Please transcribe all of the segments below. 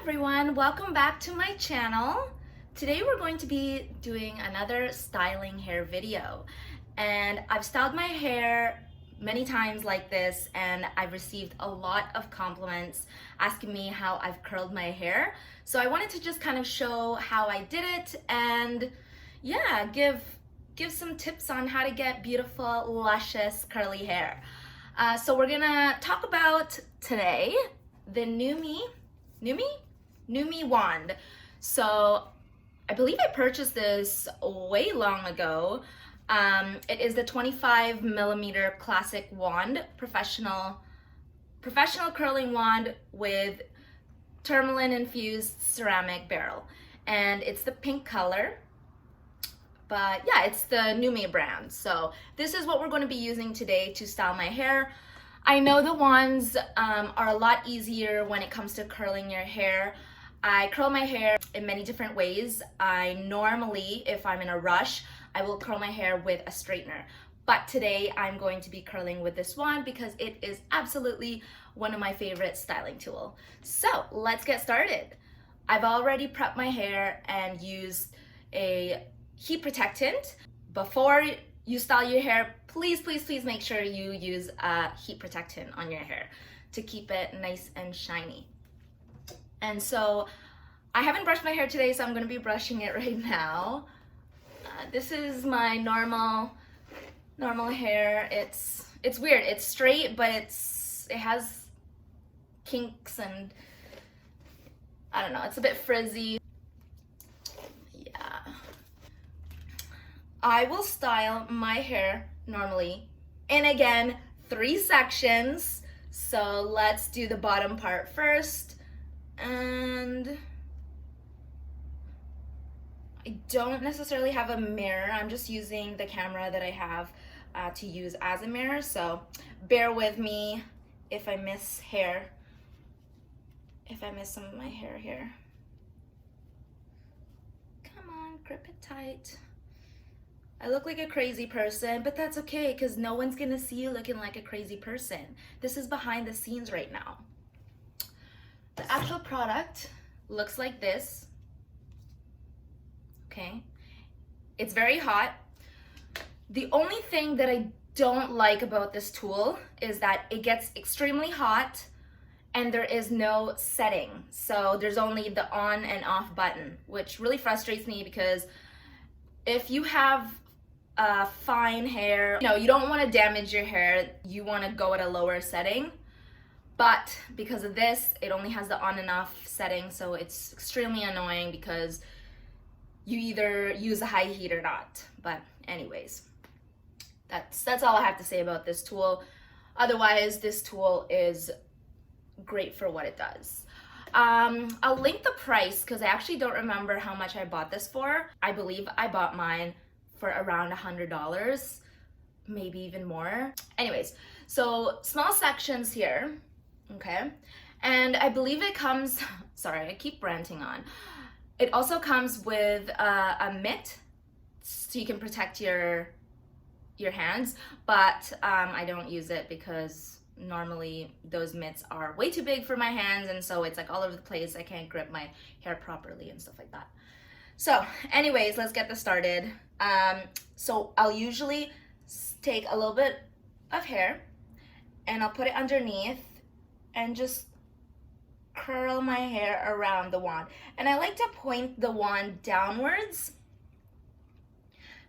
everyone, welcome back to my channel. Today we're going to be doing another styling hair video, and I've styled my hair many times like this and I've received a lot of compliments asking me how I've curled my hair. So I wanted to just kind of show how I did it and yeah, give some tips on how to get beautiful, luscious, curly hair. So we're gonna talk about today the Nume wand. So I believe I purchased this way long ago. It is the 25 millimeter classic wand, professional curling wand with tourmaline infused ceramic barrel, and it's the pink color. But yeah, it's the Nume brand. So this is what we're going to be using today to style my hair. I know the wands are a lot easier when it comes to curling your hair. I curl my hair in many different ways. I normally, if I'm in a rush, I will curl my hair with a straightener. But today I'm going to be curling with this wand because it is absolutely one of my favorite styling tools. So let's get started. I've already prepped my hair and used a heat protectant. Before you style your hair, please make sure you use a heat protectant on your hair to keep it nice and shiny. And so I haven't brushed my hair today, so I'm going to be brushing it right now. This is my normal hair. It's weird. It's straight, but it has kinks and I don't know. It's a bit frizzy. I will style my hair normally in, again, 3 sections. So let's do the bottom part first. And I don't necessarily have a mirror. I'm just using the camera that I have to use as a mirror. So bear with me if I miss hair, if I miss some of my hair here. Come on, grip it tight. I look like a crazy person, but that's okay because no one's gonna see you looking like a crazy person. This is behind the scenes right now. The actual product looks like this. Okay, it's very hot. The only thing that I don't like about this tool is that it gets extremely hot and there is no setting. So there's only the on and off button, which really frustrates me because if you have fine hair, you don't want to damage your hair, you want to go at a lower setting. But because of this, it only has the on and off setting, so it's extremely annoying because you either use a high heat or not. But anyways, that's all I have to say about this tool. Otherwise, this tool is great for what it does. I'll link the price because I actually don't remember how much I bought this for. I believe I bought mine for around $100, maybe even more. Anyways, so small sections here, okay? And I believe it comes, sorry, I keep ranting on. It also comes with a mitt, so you can protect your hands, but I don't use it because normally those mitts are way too big for my hands, and so it's like all over the place. I can't grip my hair properly and stuff like that. So anyways, let's get this started. So I'll usually take a little bit of hair and I'll put it underneath and just curl my hair around the wand. And I like to point the wand downwards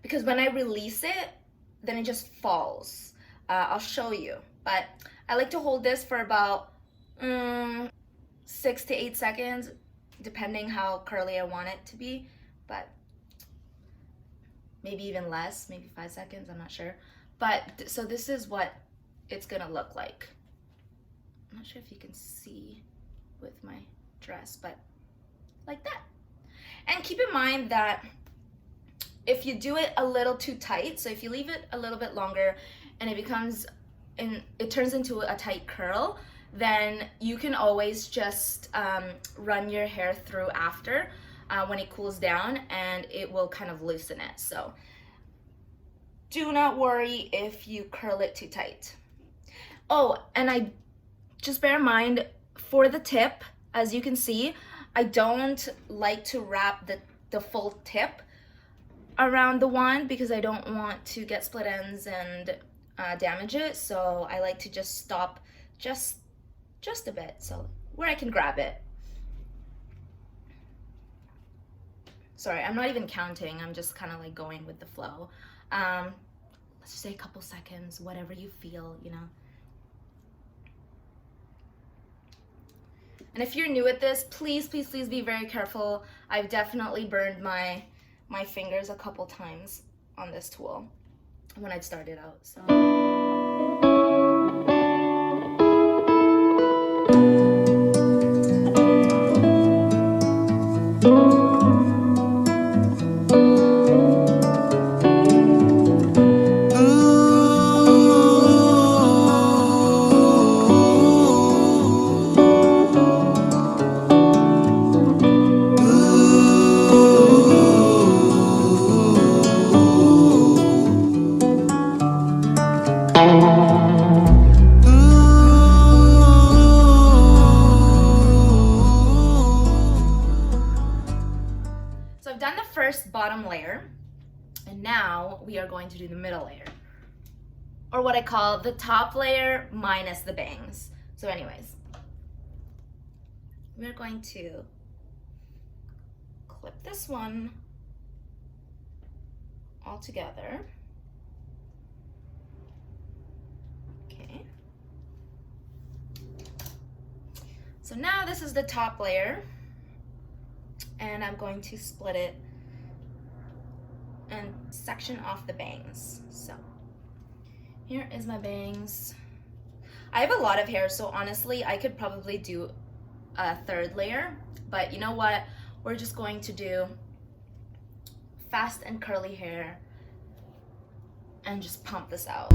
because when I release it, then it just falls. I'll show you, but I like to hold this for about 6 to 8 seconds, depending how curly I want it to be, but maybe even less, maybe 5 seconds, I'm not sure. But so this is what it's gonna look like. I'm not sure if you can see with my dress, but like that. And keep in mind that if you do it a little too tight, so if you leave it a little bit longer and it turns into a tight curl, then you can always just run your hair through after when it cools down, and it will kind of loosen it. So do not worry if you curl it too tight. Oh, and just bear in mind for the tip, as you can see, I don't like to wrap the full tip around the wand because I don't want to get split ends and damage it. So I like to just stop just a bit, so where I can grab it. Sorry, I'm not even counting. I'm just kind of like going with the flow. Let's just say a couple seconds, whatever you feel, you know. And if you're new at this, please, please, please be very careful. I've definitely burned my fingers a couple times on this tool when I started out, so. So I've done the first bottom layer, and now we are going to do the middle layer, or what I call the top layer minus the bangs. So anyways, we're going to clip this one all together. Okay. So now this is the top layer, and I'm going to split it and section off the bangs. So here is my bangs. I have a lot of hair, so honestly I could probably do a third layer, but you know what, we're just going to do fast and curly hair and just pump this out.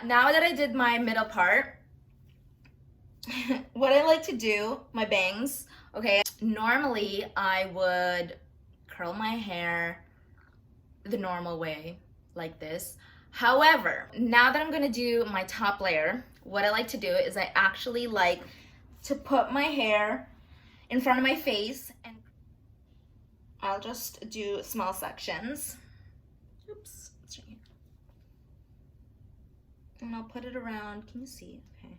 Now that I did my middle part, what I like to do, my bangs, okay, normally I would curl my hair the normal way, like this. However, now that I'm gonna do my top layer, what I like to do is I actually like to put my hair in front of my face, and I'll just do small sections. Oops, it's right here. And I'll put it around. Can you see? Okay.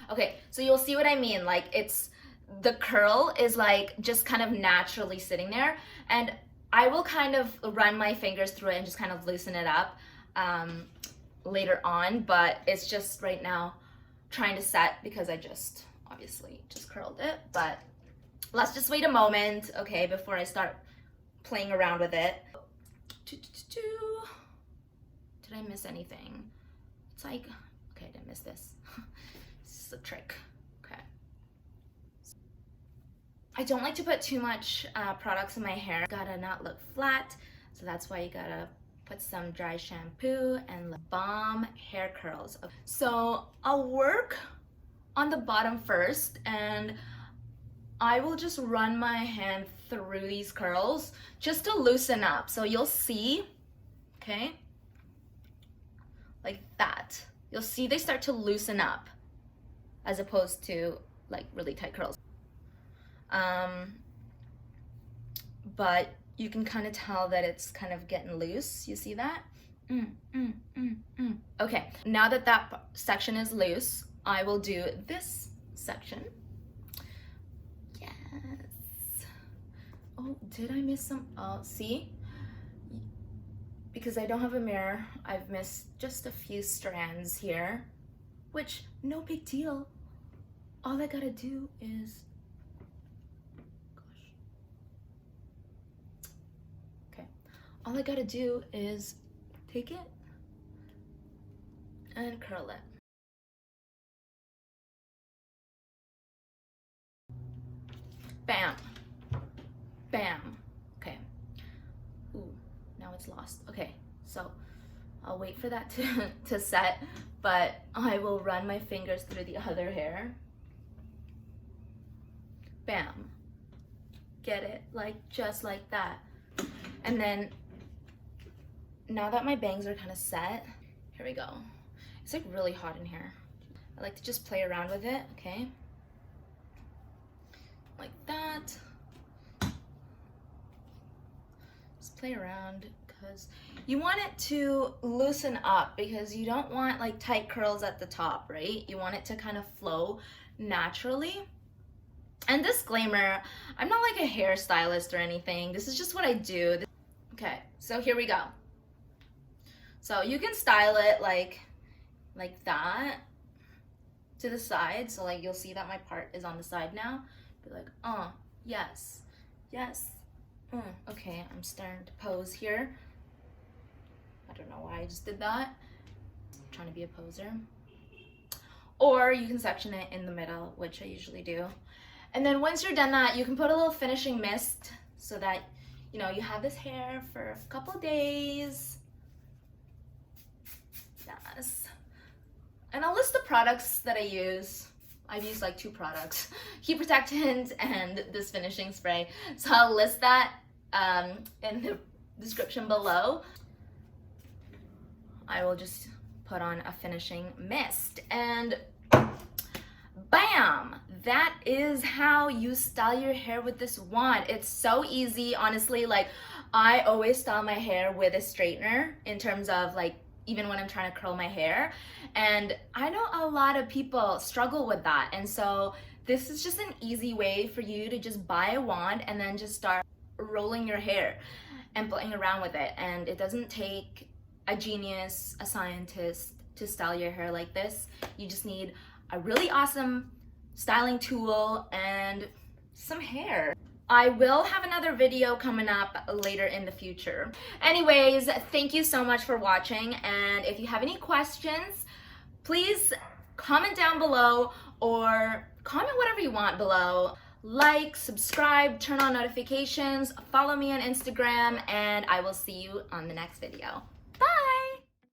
Okay, so you'll see what I mean. Like, it's, the curl is like just kind of naturally sitting there, and I will kind of run my fingers through it and just kind of loosen it up later on, but it's just right now trying to set because I just obviously just curled it. But let's just wait a moment, okay, before I start playing around with it. Did I miss anything? It's like, okay, I didn't miss this. This is a trick. Okay. I don't like to put too much products in my hair. Gotta not look flat, so that's why you gotta put some dry shampoo and balm hair curls. So I'll work on the bottom first, and I will just run my hand through these curls just to loosen up. So you'll see, okay, like that. You'll see they start to loosen up as opposed to like really tight curls. but you can kind of tell that it's kind of getting loose. You see that? Okay, now that that section is loose, I will do this section. Yes. Oh, did I miss some? Oh, see? Because I don't have a mirror, I've missed just a few strands here, which, no big deal. All I gotta do is, gosh. Okay, all I gotta do is take it and curl it. Bam, bam, okay. Ooh, now it's lost. Okay, so I'll wait for that to set, but I will run my fingers through the other hair. Bam, get it, like just like that. And then now that my bangs are kind of set, here we go. It's like really hot in here. I like to just play around with it, okay? Like that. Just play around because you want it to loosen up, because you don't want like tight curls at the top, right? You want it to kind of flow naturally. And disclaimer, I'm not like a hairstylist or anything. This is just what I do. Okay, so here we go. So you can style it like that to the side. So like you'll see that my part is on the side now. Be like, yes, yes. Okay, I'm starting to pose here. I don't know why I just did that. I'm trying to be a poser. Or you can section it in the middle, which I usually do. And then once you're done that, you can put a little finishing mist so that, you know, you have this hair for a couple days. Yes. And I'll list the products that I use. I've used like 2 products, heat protectant and this finishing spray. So I'll list that in the description below. I will just put on a finishing mist and bam! That is how you style your hair with this wand. It's so easy, honestly. Like, I always style my hair with a straightener in terms of like, even when I'm trying to curl my hair. And I know a lot of people struggle with that. And so this is just an easy way for you to just buy a wand and then just start rolling your hair and playing around with it. And it doesn't take a genius, a scientist to style your hair like this. You just need a really awesome styling tool and some hair. I will have another video coming up later in the future. Anyways, thank you so much for watching, and if you have any questions, please comment down below or comment whatever you want below. Like, subscribe, turn on notifications, follow me on Instagram, and I will see you on the next video.